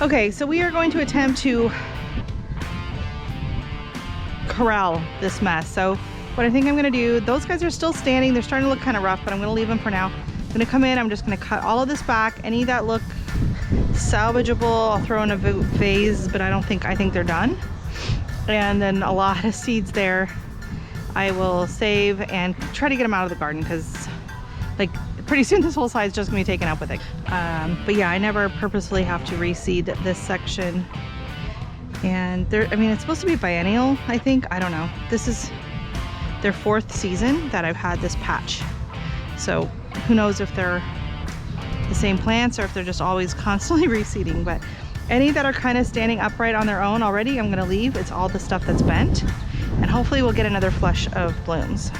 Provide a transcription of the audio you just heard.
Okay, so we are going to attempt to corral this mess. So what I think I'm gonna do, those guys are still standing. They're starting to look kind of rough, but I'm gonna leave them for now. I'm gonna come in, I'm just gonna cut all of this back. Any that look salvageable, I'll throw in a vase, but I think they're done. And then a lot of seeds there I will save and try to get them out of the garden, because like pretty soon this whole side is just gonna be taken up with it. But yeah, I never purposely have to reseed this section. And I mean, it's supposed to be biennial, I think. I don't know. This is their 4th season that I've had this patch. So who knows if they're the same plants or if they're just always constantly reseeding. But any that are kind of standing upright on their own already, I'm gonna leave. It's all the stuff that's bent. And hopefully we'll get another flush of blooms.